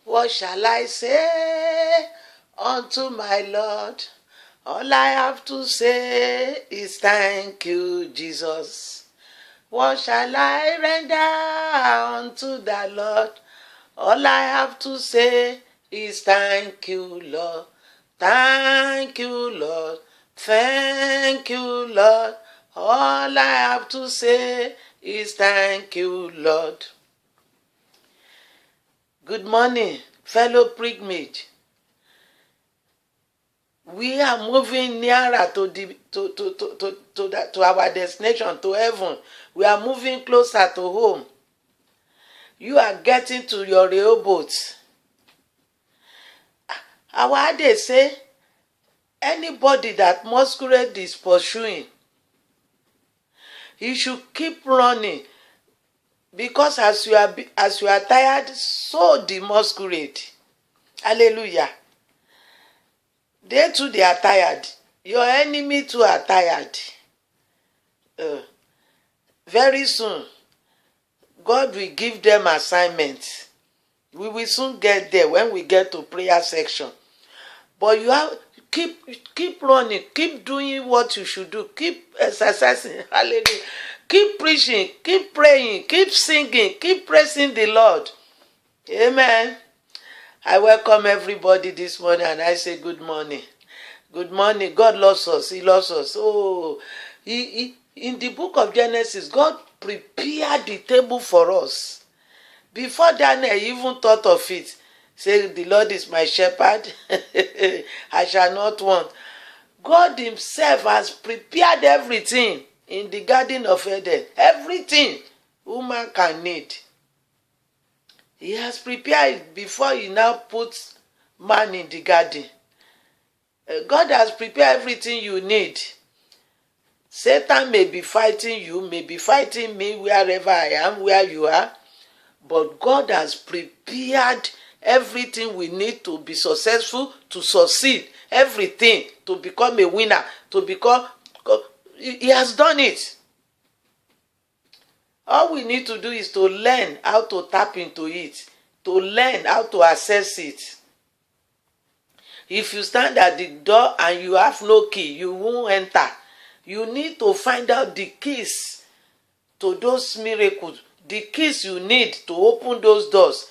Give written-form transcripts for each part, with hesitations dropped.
What shall I say unto my Lord? All I have to say is thank you, Jesus. What shall I render unto the Lord? All I have to say is thank you, Lord. Thank you, Lord. Thank you, Lord. All I have to say is thank you, Lord. Good morning, fellow pilgrimage. We are moving nearer to our destination, to heaven. We are moving closer to home. You are getting to your Rehoboth. Our Ade say, anybody that masquerade is pursuing, he should keep running, because as you are tired, so the masquerade. Hallelujah. They too, they are tired. Your enemy too are tired. Very soon, God will give them assignments. We will soon get there when we get to prayer section. But you have keep running, keep doing what you should do, keep exercising. Hallelujah. Keep preaching, keep praying, keep singing, keep praising the Lord. Amen. I welcome everybody this morning and I say good morning. Good morning. God loves us. He loves us. Oh, in the book of Genesis, God prepared the table for us. Before Daniel even thought of it, say, the Lord is my shepherd, I shall not want. God himself has prepared everything in the Garden of Eden. Everything woman can need. He has prepared it before he now puts man in the garden. God has prepared everything you need. Satan may be fighting you, may be fighting me wherever I am, where you are. But God has prepared everything we need to be successful, to succeed, everything, to become a winner, to become... He has done it. All we need to do is to learn how to tap into it, to learn how to access it. If you stand at the door and you have no key, you won't enter. You need to find out the keys to those miracles, the keys you need to open those doors.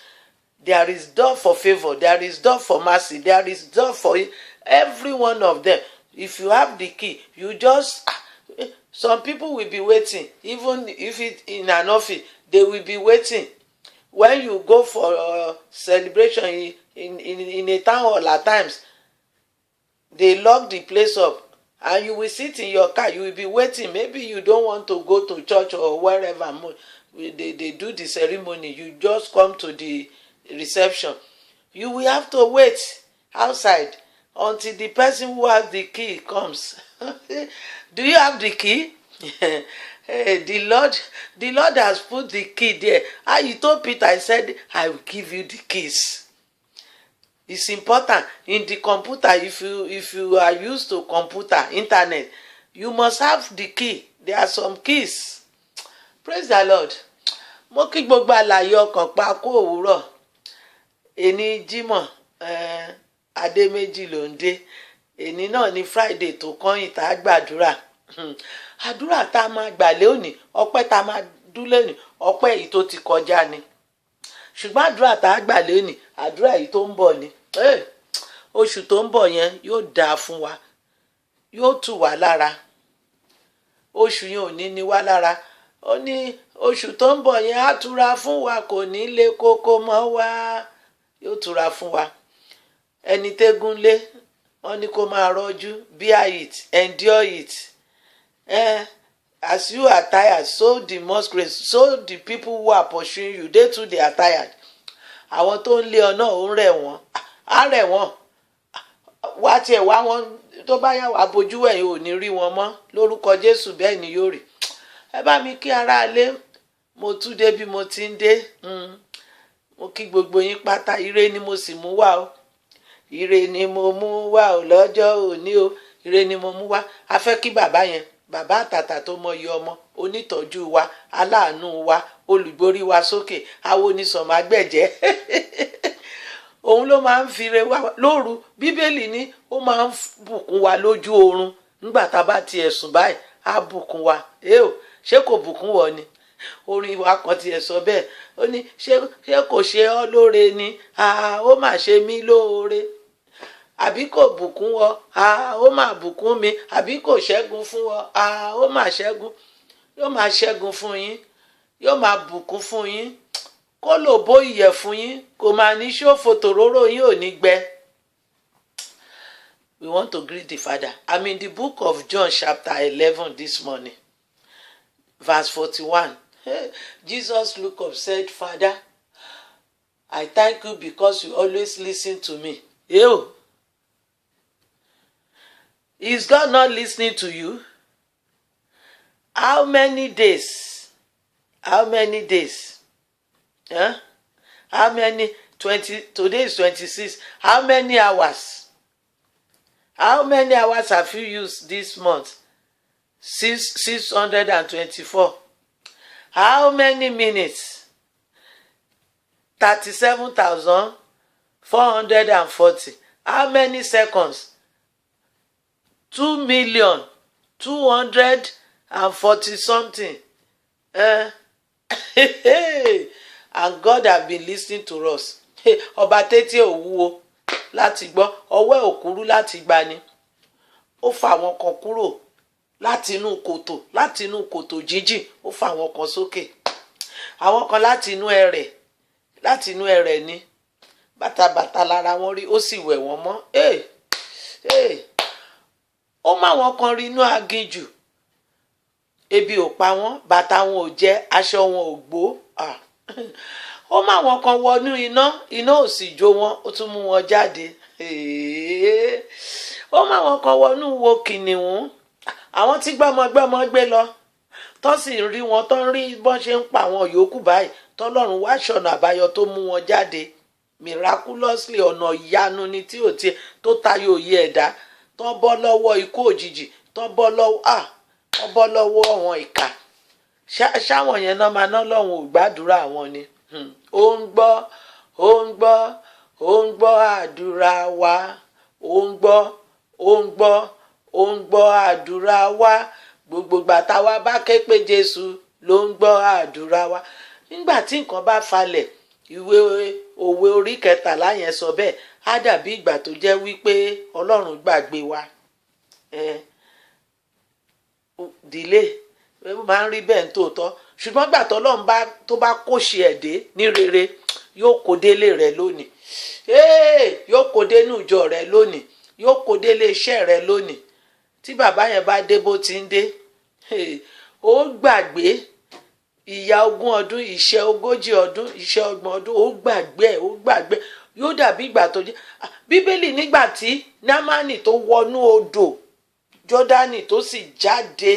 There is door for favor, there is door for mercy, there is door for every one of them. If you have the key, you just... Some people will be waiting, even if it's in an office, they will be waiting. When you go for celebration in a town hall, at times, they lock the place up and you will sit in your car, you will be waiting. Maybe you don't want to go to church or wherever they do the ceremony. You just come to the reception. You will have to wait outside until the person who has the key comes. Do you have the key? Hey, the Lord has put the key there. He told Peter, I said, I will give you the keys. It's important. In the computer, if you are used to computer, internet, you must have the key. There are some keys. Praise the Lord. Mo kí gbogbo àlàyé ọkàn pa kú òwúrọ̀. Ení Jímọ̀, Adéméjì ló ń dé. Ení náà ni Friday tó kọ́yìn tá a gbàdúrà. Àdúrà tá a máa gbà lónìí, ọpẹ́ tá a máa dú lónìí, ọpẹ́ èyí tó ti kọjá ni. Ṣùgbọ́n àdúrà tá a gbà lónìí, àdúrà èyí tó ń bọ̀ ni. Oṣù tó ń bọ̀ yẹn yóò dáa fún wa, yóò tù wá lára. Oṣù yẹn ò ní ní wá lára. Ó ní oṣù tó ń bọ̀ yẹn á túra fún wa, kò ní lé kókó mọ́ wa, yóò túra fún wa. Ẹni tégún lé, wọ́n ní kó máa rọ́jú, bear it, endure it. As you are tired, so the masquerade, so the people who are pursuing you, they too, they are tired. Àwọn tó ń lé ọ náà ó ń rẹ̀ wọ́n, á rẹ̀ wọ́n. Wá tiẹ̀ wá wọn tó bá yà wá bojú ẹ̀yìn ò ní rí wọn mọ́, lórúkọ Jésù bẹ́ẹ̀ ni yóò rí. Ẹ bá mi kí ará ilé, mo tún dé bí mo ti ń dé. Mo kí gbogbo yín pátá, ire ni mo sì mú wá o. Ire ni mo mú wá o lọ́jọ́ òní o. Ire ni mo mú wá. A fẹ́ kí bàbá yẹn, bàbá àtàtà tó mọyì ọmọ, onítọ́jú wa, aláàánú wa, olùgbórí wa sókè, awo ní sọ̀mágbẹ̀jẹ́. òun ló máa ń fire wá lóru. Bíbélì ní ó máa ń bùkún wa lójú oorun. Nígbà tá a bá tiẹ̀ sùn báyìí á bùkún wa. Ṣé kò bùkún wọ ni? Orin wa kan tiẹ̀ sọ bẹ́ẹ̀. Ó ní ṣé kò ṣe ọ́ lóore ni? Ó mà ṣe mí lóore. Àbí kò bùkún wọ? Ó mà bùkún mi. Àbí kò ṣẹ́gun fún ọ? Ó mà ṣẹ́gun. Yóò máa ṣẹ́gun fún yín. Yóò máa bùkún fún yín. Kó lò bó ìyẹ̀ fún yín. Kò máa ní ṣòfò tòróró yín ò ní gbẹ. We want to greet the Father. I'm in the book of John chapter 11 this morning. Verse 41. Jesus looked up, said, Father, I thank you because you always listen to me. Is God not listening to you? How many days? How many days? How many? 20. Today is 26. How many hours? How many hours have you used this month? 624. How many minutes? 37,440. How many seconds? 2,240 something. And God has been listening to us. Ọba tẹ́tí òwúwo láti gbọ́, ọwọ́ òkúrú láti gbani. Ó fà àwọn kan kúrò láti inú kòtò jíjìn, ó fà àwọn kan sókè. Àwọn kan láti inú ẹrẹ̀ ni. Bàtàbàtà lára wọn rí, ó sì wẹ̀ wọ́n mọ́. Ó má wọn kan rí inú aginjù. Ebi ò pa wọ́n, bàtà wọn ò jẹ, aṣọ wọn ò gbó. Ó má wọn kan wọnú iná ò sì jó wọn, ó tún mú wọn jáde. Ó má wọn kan wọnú wo kìnìún. Àwọn tí gbọ́mọgbọ́mọ gbé lọ, tó sì rí wọn, tó ń rí bọ́n ṣe ń pa àwọn yòókù báyìí, tọ́lọ́run wá ṣọ̀nà àbáyọ tó mú wọn jáde. Miraculously, ọ̀nà ìyanu ni tí ò tiẹ̀ tó tayọ òye ẹ̀dá. Tó bọ́ lọ́wọ́ ikú òjijì, tó bọ́ lọ́wọ́ àwọn ìkà. Ṣáwọn yẹn náà máa ná lọ́hùn ò gbàdúrà wọn ni. Ó ń gbọ́ àdúrà wa. Ó ń gbọ́ àdúrà wa. Gbogbo ìgbà táwa bá ké pe Jésù ló ń gbọ́ àdúrà wa. Nígbà tí nǹkan bá falẹ̀, ìwé òwe orí 13 yẹn sọ bẹ́ẹ̀, á dàbí ìgbà tó jẹ́ wípé Ọlọ́run gbàgbé wa. Delay máa ń rí bẹ́ẹ̀ nítòótọ́, ṣùgbọ́n gbà tọ́lọ́run tó bá kóṣe ẹ̀dẹ́ ní rere, yóò kó délé rẹ lónìí. Yóò kó dénú ìjọ rẹ lónìí. Yóò kó délé iṣẹ́ rẹ lónìí. Tí bàbá yẹn bá dé bó ti ń dé, ó gbàgbé ìyà 20 ọdún, ìṣẹ́ 40 ọdún, ìṣẹ́ 30 ọdún, ó gbàgbé. Yóò dàbí ìgbà tó jẹ́ Bíbélì nígbà tí Námánì tó wọnú odò Jọ́dánì tó sì jáde,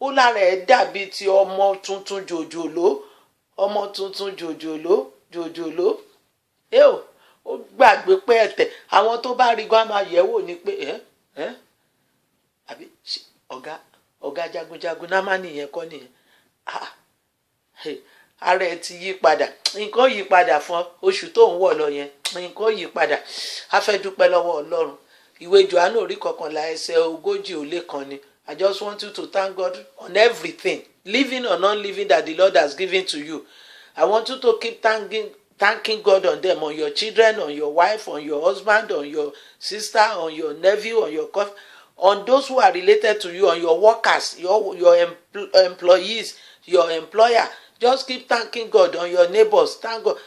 ó lára ẹ̀ dàbí ti ọmọ tuntun jòjòló. Ó gbàgbé pé ẹ̀tẹ̀ àwọn tó bá rí gan máa yẹ̀wò ni pé àbí ọ̀gá jagunjagun Námánì yẹn kọ́ nìyẹn. Ara ẹ̀ ti yí padà. Nǹkan yí padà fún oṣù tó ń wọ̀ lọ yẹn. Nǹkan yí padà. A fẹ́ dúpẹ́ lọ́wọ́ Ọlọ́run. Ìwé Jòhánù orí 11 ẹsẹ̀ 40 ni. I just want you to thank God on everything, living or non-living, that the Lord has given to you. I want you to keep thanking God on them, on your children, on your wife, on your husband, on your sister, on your nephew, on your cousin, on those who are related to you, on your workers, your employees, your employer. Just keep thanking God. On your neighbors. Thank God.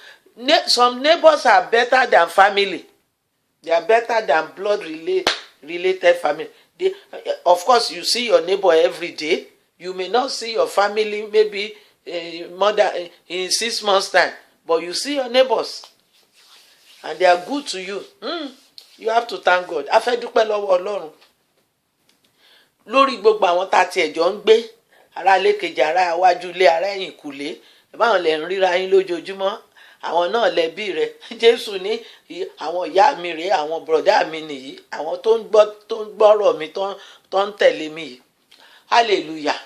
Some neighbors are better than family. They are better than blood-related family. Of course, you see your neighbor every day. You may not see your family maybe mother in 6 months' time, but you see your neighbors, and they are good to you. You have to thank God. A fẹ́ dúpẹ́ lọ́wọ́ Ọlọ́run lórí gbogbo àwọn tá a tiẹ̀ jọ ń gbé, ará ilé kejì, ará iwájú ilé, ará ẹ̀yìn kùlé. Báwọn lẹ ń ríra yín lójoojúmọ́, àwọn náà lẹbí rẹ. Jésù ní àwọn ìyá mi rèé, àwọn bùrọ̀dá mi nìyí, àwọn tó ń gbọ́rọ̀ mi, tó ń tẹ̀lé mi yìí. Hallelujah.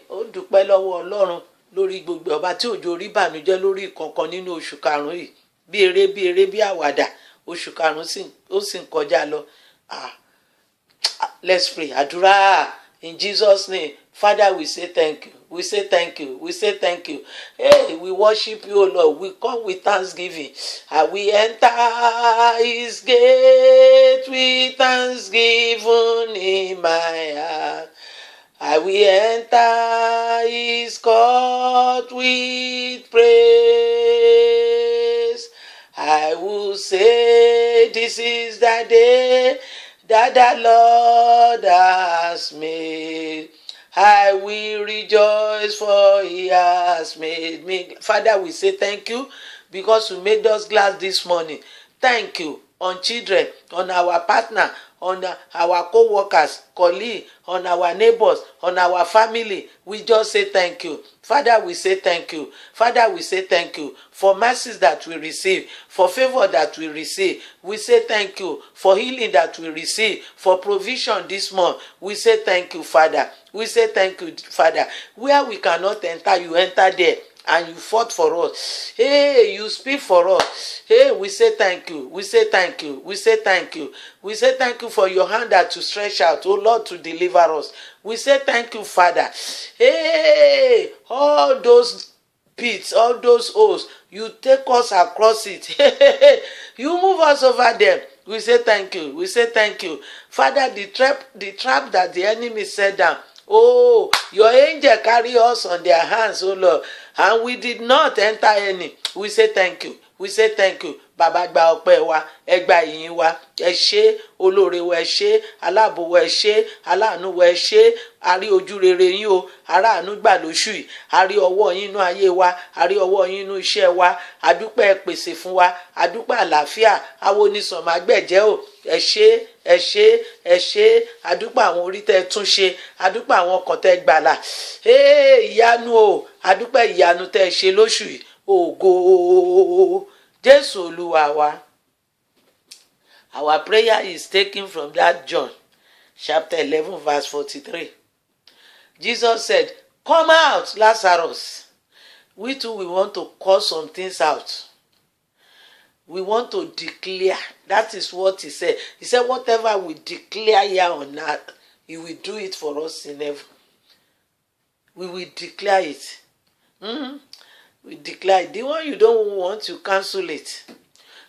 Ó dúpẹ́ lọ́wọ́ Ọlọ́run lórí gbogbo ọba tí òjò rí bànújẹ́ lórí ìkọ̀ọ̀kan nínú oṣù karùn-ún yìí. bí eré bí àwàdà oṣù karùn-ún ó sì ń kọjá lọ. Let's pray. Àdúrà in Jesus' name. Father, we say thank you. We say thank you. We say thank you. Hey, we worship you, O Lord. We come with thanksgiving. And we enter his gate with thanksgiving in my heart. I will enter his court with praise. I will say, this is the day that the Lord has made. I will rejoice, for he has made me. Father, we say thank you because you made us glad this morning. Thank you on children, on our partner, on our co-workers, colleagues, on our neighbors, on our family. We just say thank you. Father, we say thank you. Father, we say thank you for mercies that we receive, for favor that we receive. We say thank you for healing that we receive, for provision this month. We say thank you, Father. We say thank you, Father. Where we cannot enter, you enter there. And you fought for us. Hey, you speak for us. Hey, we say thank you. We say thank you. We say thank you. We say thank you for your hand that you stretch out, oh Lord, to deliver us. We say thank you, Father. Hey, all those pits, all those holes, you take us across it. You move us over them. We say thank you. We say thank you. Father, the trap that the enemy set down. Oh, your angel carry us on their hands, oh Lord, and we did not enter any. We say thank you. We say thank you. Bàbá gba ọpẹ́ wa, ẹ gba ìyìn wa, ẹ ṣé olóore wa, ẹ ṣé aláàbò wa, ẹ ṣé aláàánú wa, ẹ ṣé a rí ojú rere yín o, aráàánú gbà lóṣù yìí, a rí ọwọ́ yín inú ayé wa, a rí ọwọ́ yín inú iṣẹ́ wa, adúpẹ́ ẹ pèsè fún wa, adúpẹ́ àlàáfíà, awo ní sàn máa gbẹ̀jẹ́ o, ẹ ṣé ẹ ṣé ẹ ṣé, adúpẹ́ àwọn orí tẹ́ tún ṣe, adúpẹ́ àwọn ọkàn tẹ́ gbàlà, ìyanu o, adúpẹ́ ìyanu tẹ́ ṣe lóṣù yìí, ògo Jésù Olúwa wa. Our prayer is taken from that John chapter 11 verse 43. Jesus said, come out, Lazarus. We too, we want to call some things out. We want to declare. That is what he said. He said, whatever we declare here on earth, he will do it for us in heaven. We will declare it. We declare it. The one you don't want, you cancel it.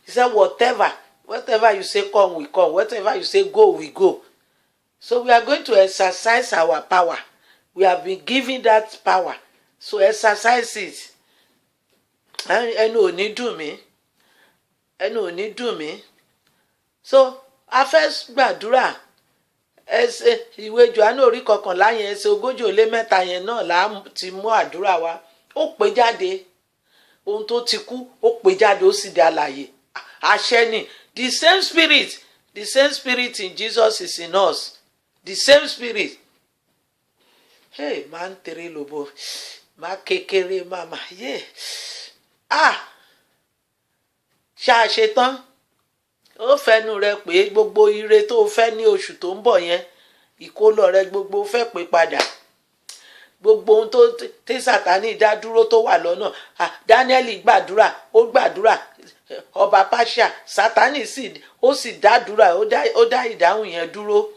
He said, whatever you say come, we come. Whatever you say go, we go. So we are going to exercise our power. We have been given that power. So exercise it. Ẹnu ò ní dùn mí. Ẹnu ò ní dùn mí. So a fẹ́ gbàdúrà. Ẹsẹ̀ ìwé Jòhánù orí 11 yẹn, ẹsẹ̀ 40 yẹn náà là ti mú àdúrà wa. Ó pè jáde. Ohun tó ti kú, ó pè jáde, ó sì di alààyè. Àṣẹ ni. The same spirit in Jesus is in us. The same spirit. Hey, man tere lobo. Ma kékeré mama. Yeah. Ṣá ṣe tán. Ó fẹnu rẹ pé gbogbo ire tó fẹ́ ní oṣù tó ń bọ̀ yẹn, ìkólọ rẹ gbogbo fẹ́ pé padà. Gbogbo ohun tó tí Sátánì dá dúró tó wà lọ́nà. Dáníẹ́lì gbàdúrà, ó gbàdúrà. Ọba Páṣíà, Sátánì sì dádúrà, ó dá ìdáhùn yẹn dúró.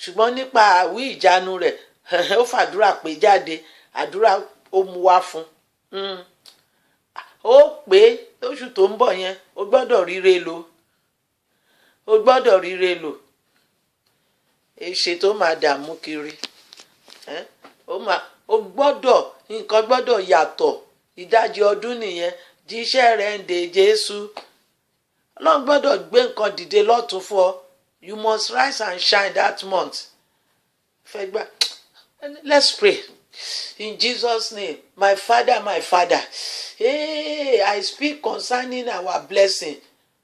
Ṣùgbọ́n nípa àwí ìjánu rẹ̀, ó fàdúrà pé jáde, àdúrà ó mú wá fún. Ó pé lóṣù tó ń bọ̀ yẹn, ó gbọ́dọ̀ ríre lò. Ó gbọ́dọ̀ ríre lò. Èṣe tó máa dààmú kiri. Ó gbọ́dọ̀, nǹkan gbọ́dọ̀ yàtọ̀. Ìdajì ọdún nìyẹn. Jíṣẹ́ rẹ̀ ń de Jésù. Ọlọ́run gbọ́dọ̀ gbé nǹkan dìde lọ́tún fún ọ. You must rise and shine that month. Let's pray. In Jesus' name, my Father, hey, I speak concerning our blessing.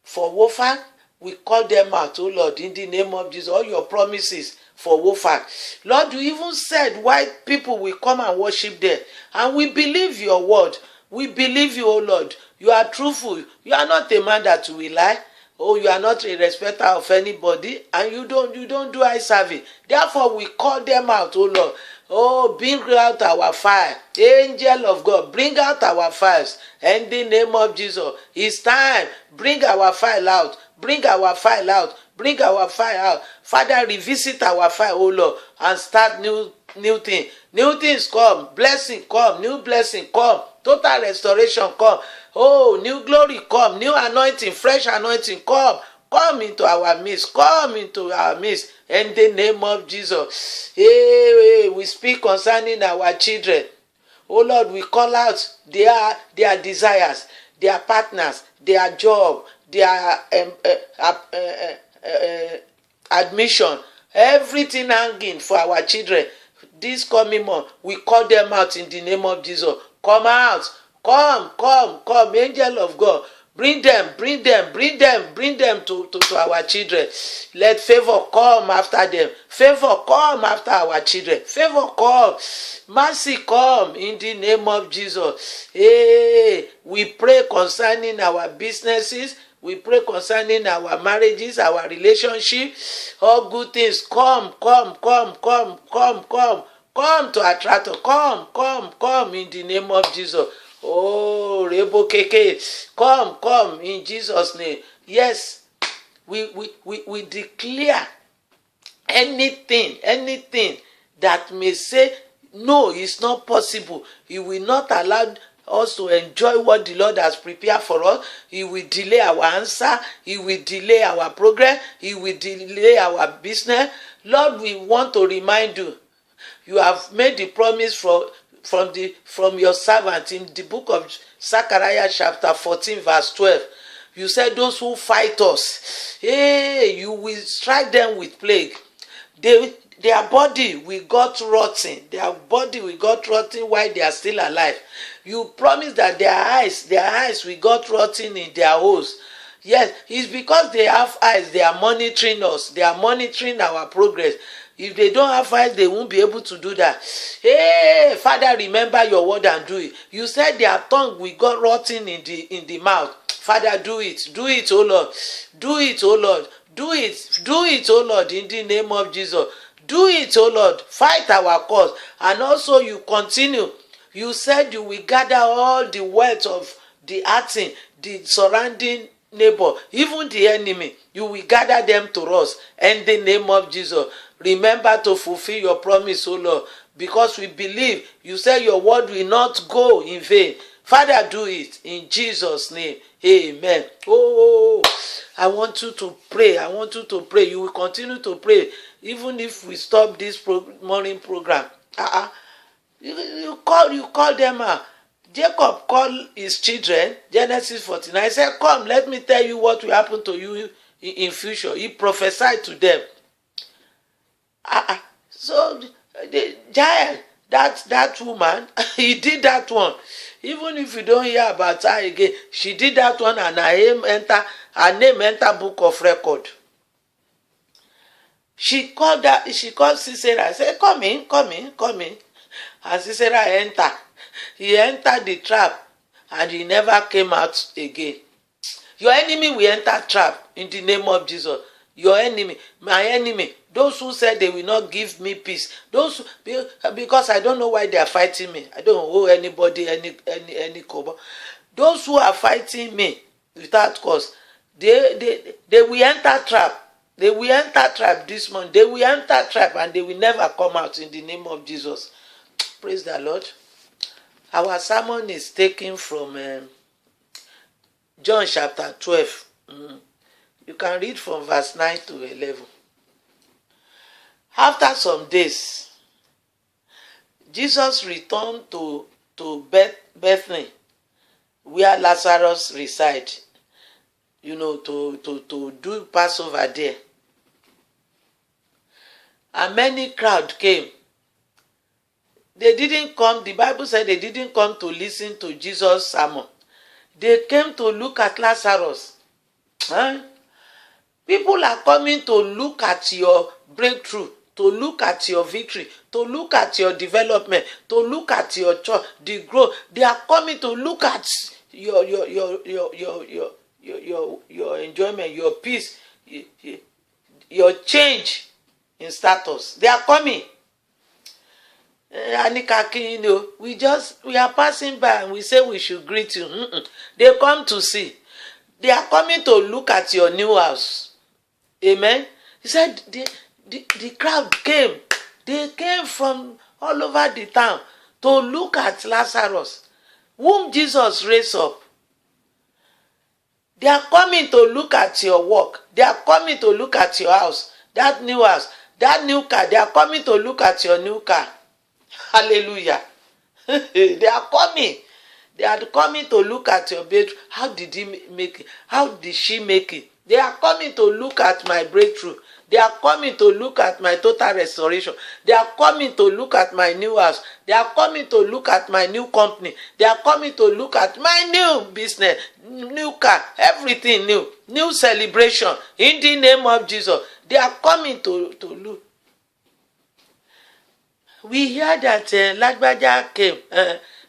For Wofak, we call them out, oh Lord, in the name of Jesus. All your promises for Wofak. Lord, you even said why people will come and worship there. And we believe your word. We believe you, oh Lord. You are truthful. You are not a man that will lie. Oh, you are not a respecter of anybody, and you don't do eye serving. Therefore, we call them out, oh Lord. Oh, bring out our fire. Angel of God, bring out our fires. In the name of Jesus, it's time. Bring our fire out. Bring our fire out. Bring our fire out. Father, revisit our fire, oh Lord, and start new thing. New things come. Blessing come. New blessing come. Total restoration come. Oh, new glory come. New anointing, fresh anointing come. Come into our midst. Come into our midst. In the name of Jesus. Hey, we speak concerning our children. Oh Lord, we call out their desires, their partners, their job, their admission, everything hanging for our children. This coming month, we call them out in the name of Jesus. Come out. Come, angel of God. Bring them to our children. Let favor come after them. Favor come after our children. Favor come. Mercy come in the name of Jesus. Hey, we pray concerning our businesses. We pray concerning our marriages, our relationship. All good things come to attract us. Come in the name of Jesus. Oh, Rebo Keke, come in Jesus' name. Yes, we declare anything that may say no, it's not possible. He will not allow us to enjoy what the Lord has prepared for us. He will delay our answer. He will delay our progress. He will delay our business. Lord, we want to remind you, you have made the promise from your servant in the book of Zechariah chapter 14 verse 12. You said those who fight us, hey, you will strike them with plague. Their body will got rotten. Their body will got rotten while they are still alive. You promised that their eyes will got rotten in their holes. Yes, it's because they have eyes. They are monitoring us. They are monitoring our progress. If they don't have eyes, they won't be able to do that. Hey, Father, remember your word and do it. You said their tongue will got rotten in the mouth. Father, do it. Do it, oh Lord. Do it, oh Lord. Do it, oh Lord, in the name of Jesus. Do it, oh Lord. Fight our cause. And also you continue. You said you will gather all the wealth of the earth, the surrounding neighbor, even the enemy. You will gather them to us in the name of Jesus. Remember to fulfill your promise, O Lord, because we believe you said your word will not go in vain. Father, do it in Jesus' name. Amen. Oh, I want you to pray. I want you to pray. You will continue to pray even if we stop this morning program. You call them out. Jacob called his children, Genesis 49. He said, come, let me tell you what will happen to you in future. He prophesied to them. So the giant, that woman, he did that one. Even if you don't hear about her again, she did that one, and her name enter book of record. She called Sisera, said, come in. And Sisera entered. He entered the trap and he never came out again. Your enemy will enter trap in the name of Jesus. Your enemy, my enemy, those who said they will not give me peace, because I don't know why they are fighting me. I don't owe anybody any kobo. Those who are fighting me without cause, they will enter trap. They will enter trap this month. They will enter trap and they will never come out in the name of Jesus. Praise the Lord. Our sermon is taken from John chapter 12. You can read from verse 9 to 11. After some days, Jesus returned to Bethany, where Lazarus resided, to do Passover there. And many crowd came. They didn't come, the Bible said they didn't come to listen to Jesus' sermon. They came to look at Lazarus. People are coming to look at your breakthrough, to look at your victory, to look at your development, to look at your church, the growth. They are coming to look at your enjoyment, your peace, your change in status. They are coming. Anika Kinyo, we are passing by and we say we should greet you. They come to see. They are coming to look at your new house. Amen. He said the crowd came. They came from all over the town to look at Lazarus, whom Jesus raised up. They are coming to look at your work. They are coming to look at your house, that new car. They are coming to look at your new car. Hallelujah. They are coming. They are coming to look at your bedroom. How did he make it? How did she make it? They are coming to look at my breakthrough. They are coming to look at my total restoration. They are coming to look at my new house. They are coming to look at my new company. They are coming to look at my new business, new car, everything new, new celebration in the name of Jesus. They are coming to look. We hear that Lagbaja came.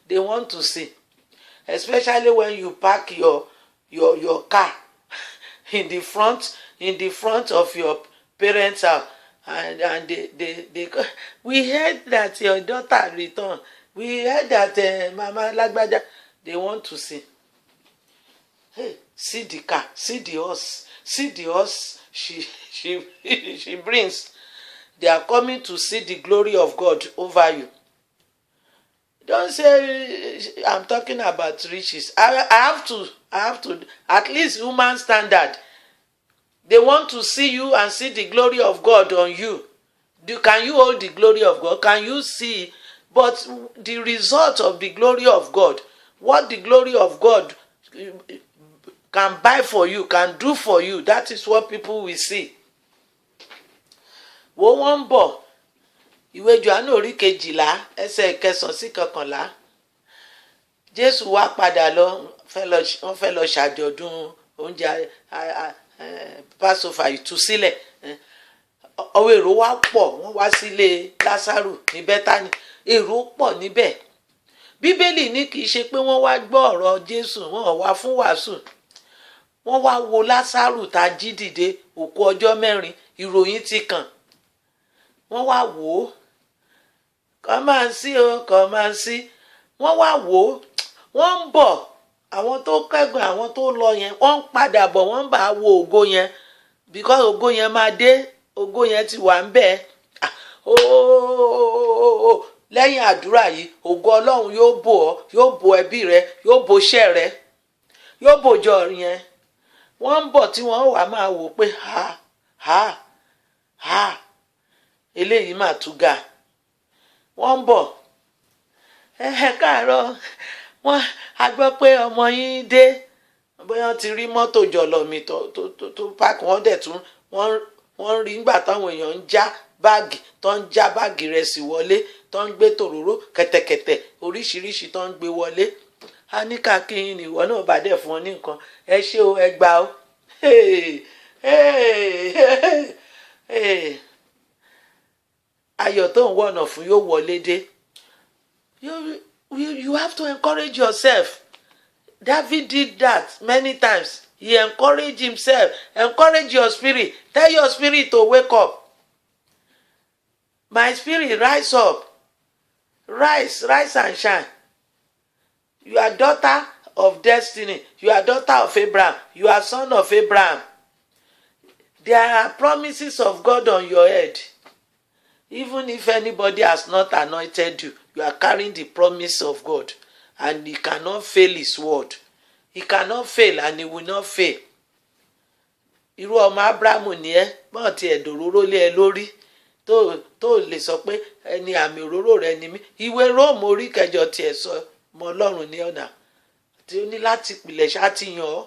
They want to see, especially when you park your car in the front of your parents' house, and they we heard that your daughter returned. We heard that Mama Lagbaja, they want to see. Hey, see the car, see the horse she brings. They are coming to see the glory of God over you. Don't say I'm talking about riches. I have to, at least human standard. They want to see you and see the glory of God on you. Can you hold the glory of God? Can you see? But the result of the glory of God, what the glory of God can buy for you, can do for you, that is what people will see. Wo wọ́n ń bọ̀, ìwé Jòhánù orí 12 ẹsẹ̀ 9 sí 11. Jésù wá padà lọ, wọ́n fẹ́ lọ ṣàjọ̀dún oúnjẹ Passover ìtúsílẹ̀. Ọwọ́ èrò wá pọ̀, wọ́n wá sílé Lásárù ní Bẹ́tánì. Èrò pọ̀ níbẹ̀. Bíbélì ní kì í ṣe pé wọ́n wá gbọ́ ọ̀rọ̀ Jésù, wọ́n wá fún wàásù. Wọ́n wá wo Lásárù tá jí dìde, òkú ọjọ́ 4, ìròyìn ti kàn. Wọ́n wá wò ó, come and see o, come and see. Wọ́n wá wò ó, wọ́n ń bọ̀, àwọn tó kẹ́gbọ̀n, àwọn tó lọ yẹn, wọ́n ń padà bọ̀, wọ́n ń bá wo ògo yẹn, because ògo yẹn máa dé, ògo yẹn ti wà ń bẹ̀. Lẹ́yìn àdúrà yìí, ògo Ọlọ́run yóò bò ọ́, yóò bò ẹbí rẹ, yóò bò iṣẹ́ rẹ, yóò bòjọ́ yẹn. Wọ́n ń bọ̀ tí wọ́n wà máa wò pé eléyìí mà tún ga. Wọ́n ń bọ̀, káàárọ̀, a gbọ́ pé ọmọ yín dé, bóyá ti rí mọ́tò jọ̀lọ̀mí tó páàkì, wọ́n dẹ̀ tún wọ́n rí nígbà táwọn èèyàn ń já báàgì, tó ń já báàgì rẹ̀ sí wọlé, tó ń gbé tòróró kẹ̀tẹ̀kẹ̀tẹ̀ oríṣiríṣi tó ń gbé wọlé. A ní káàkiri ni ìwọ náà bá dẹ̀ fún ọ ní nǹkan, ẹ ṣé o, ẹ gbà o. Ayọ̀ tó ń wọ̀nà fún yóò wọlé dé. You have to encourage yourself. David did that many times. He encouraged himself. Encourage your spirit. Tell your spirit to wake up. My spirit, rise up. Rise and shine. You are daughter of destiny. You are daughter of Abraham. You are son of Abraham. There are promises of God on your head. Even if anybody has not anointed you, you are carrying the promise of God. And he cannot fail his word. He cannot fail and he will not fail. Irú ọmọ Abrahamu ni ẹ́, bọ́n ti ẹ̀dòróró lé ẹ lórí, tó lè sọ pé ẹni àmì òróró rẹ ni mí. Ìwé Róòmù orí 8 tiẹ̀ sọ mọ́ Ọlọ́run ní ọ̀nà tí ó ní láti pìlẹ̀ ṣáàtìyàn ọ́.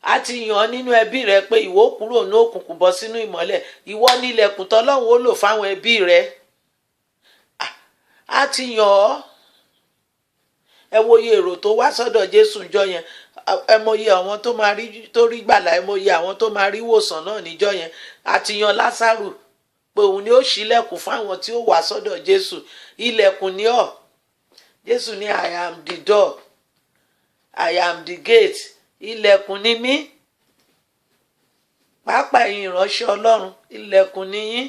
A ti yàn ọ́ nínú ẹbí rẹ pé ìwọ kúrò ní òkùnkùn bọ́ sínú ìmọ́lẹ̀. Ìwọ ni ilẹ̀kùn tọ́lọ́run ó lò fáwọn ẹbí rẹ. A ti yàn ọ́. Ẹ wo iye èrò tó wá sọ́dọ̀ Jésù ńjọ́ yẹn. Ẹ mọ iye àwọn tó rí gbàlà, ẹ mọ iye àwọn tó máa rí ìwòsàn náà níjọ́ yẹn. A ti yàn Lásárù pé òun ni ó ṣílẹ̀kùn fáwọn tí ó wá sọ́dọ̀ Jésù. Ilẹ̀kùn ni ọ́. Jésù ní I am the door. I am the gate. Ilẹ̀kùn ni mí. Pàápàá ẹ̀yin ìránṣẹ́ Ọlọ́run, ilẹ̀kùn ni yín.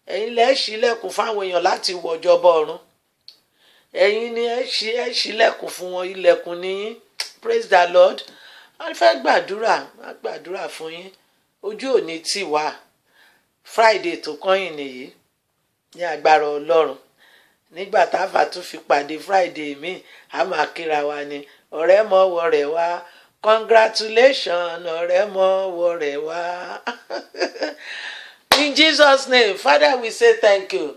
ẹ̀yin lẹ ṣílẹ̀kùn fáwọn èèyàn láti wọ̀jọba ọ̀run. Ẹ̀yin ni ẹ ṣílẹ̀kùn fún wọn, ilẹ̀kùn níyín. Praise the Lord. A fẹ́ gbàdúrà fún yín. Ojú ò ní tì wá. Friday tó kọ́yìn nìyí ní agbára Ọlọ́run. Nígbà táfà tún fi pàdé Friday míì, a máa kíra wa ni ọ̀rẹ́ mọ́wọ́ rẹ̀ wá. Congratulations, ọ̀rẹ́ mọ́wọ́ rẹ̀ wá. In Jesus' name, Father, we say thank you.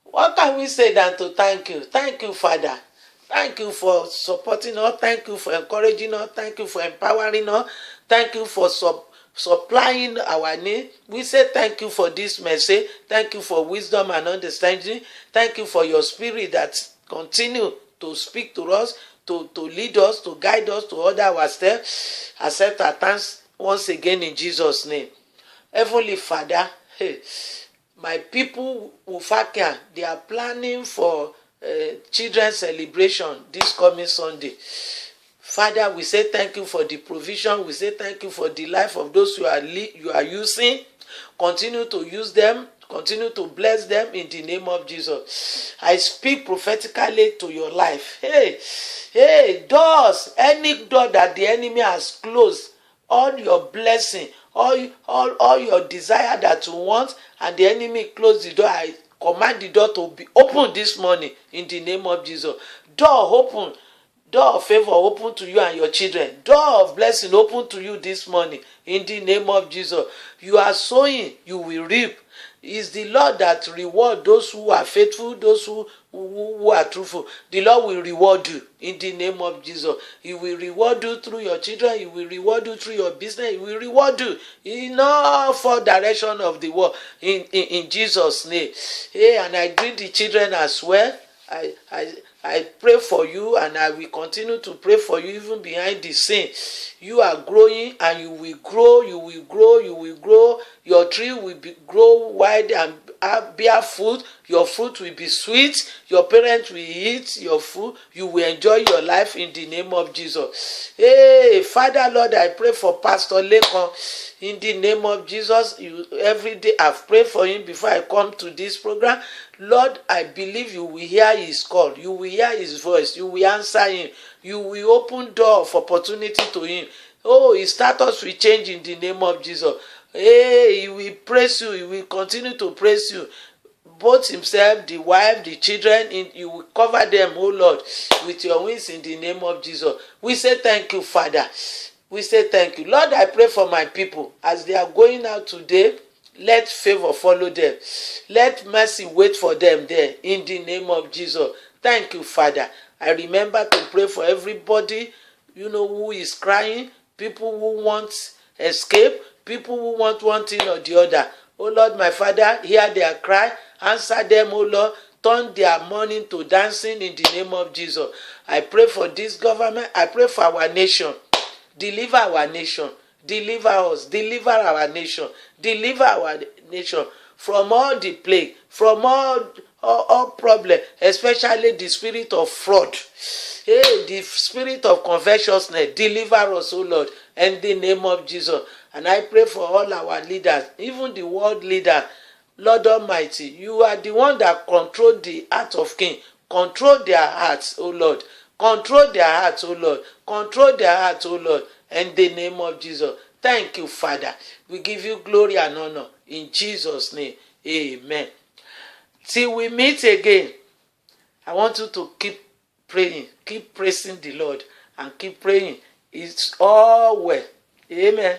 What can we say than to thank you? Thank you, Father. Thank you for supporting us. Thank you for encouraging us. Thank you for empowering us. Thank you for supplying our need. We say thank you for this message. Thank you for wisdom and understanding. Thank you for your spirit that continue to speak to us, to lead us, to guide us, to order our steps. Accept our thanks once again in Jesus' name. Heavenly Father, my people Ufakia, they are planning for children's celebration this coming Sunday. Father, we say thank you for the provision. We say thank you for the life of those you are using. Continue to use them. Continue to bless them in the name of Jesus. I speak prophetically to your life. Hey, doors, any door that the enemy has closed, all your blessing, all your desire that you want, and the enemy close the door, I command the door to be open this morning in the name of Jesus. Door open. Door of favor open to you and your children. Door of blessing open to you this morning in the name of Jesus. You are sowing, you will reap. It's the Lord that reward those who are faithful, those who are truthful. The Lord will reward you in the name of Jesus. He will reward you through your children. He will reward you through your business. He will reward you in all four directions of the world in Jesus' name. Hey, and I greet the children as well. I pray for you, and I will continue to pray for you even behind the scene. You are growing, and you will grow, you will grow, you will grow. Your tree will grow wide and bear fruit. Your fruit will be sweet. Your parents will eat your food. You will enjoy your life in the name of Jesus. Hey, Father, Lord, I pray for Pastor Lekon. In the name of Jesus, every day I've prayed for him before I come to this program. Lord, I believe you will hear his call. You will hear his voice. You will answer him. You will open door of opportunity to him. Oh, his status will change in the name of Jesus. Hey, he will praise you. He will continue to praise you. Both himself, the wife, the children, you will cover them, oh Lord, with your wings in the name of Jesus. We say thank you, Father. We say thank you. Lord, I pray for my people as they are going out today. Let favor follow them. Let mercy wait for them there in the name of Jesus. Thank you, Father. I remember to pray for everybody, who is crying, people who want escape, people who want one thing or the other. Oh Lord, my Father, hear their cry. Answer them, oh Lord. Turn their mourning to dancing in the name of Jesus. I pray for this government. I pray for our nation. Deliver our nation. Deliver us. Deliver our nation. Deliver our nation from all the plague, from all problem, especially the spirit of fraud. Hey, the spirit of covetousness. Deliver us, O Lord, in the name of Jesus. And I pray for all our leaders, even the world leader. Lord Almighty, you are the one that control the heart of king. Control their hearts, O Lord. Control their hearts, O Lord. Control their hearts, O Lord, in the name of Jesus. Thank you, Father. We give you glory and honor in Jesus' name. Amen. Till we meet again, I want you to keep praying, keep praising the Lord, and keep praying. It's all well. Amen.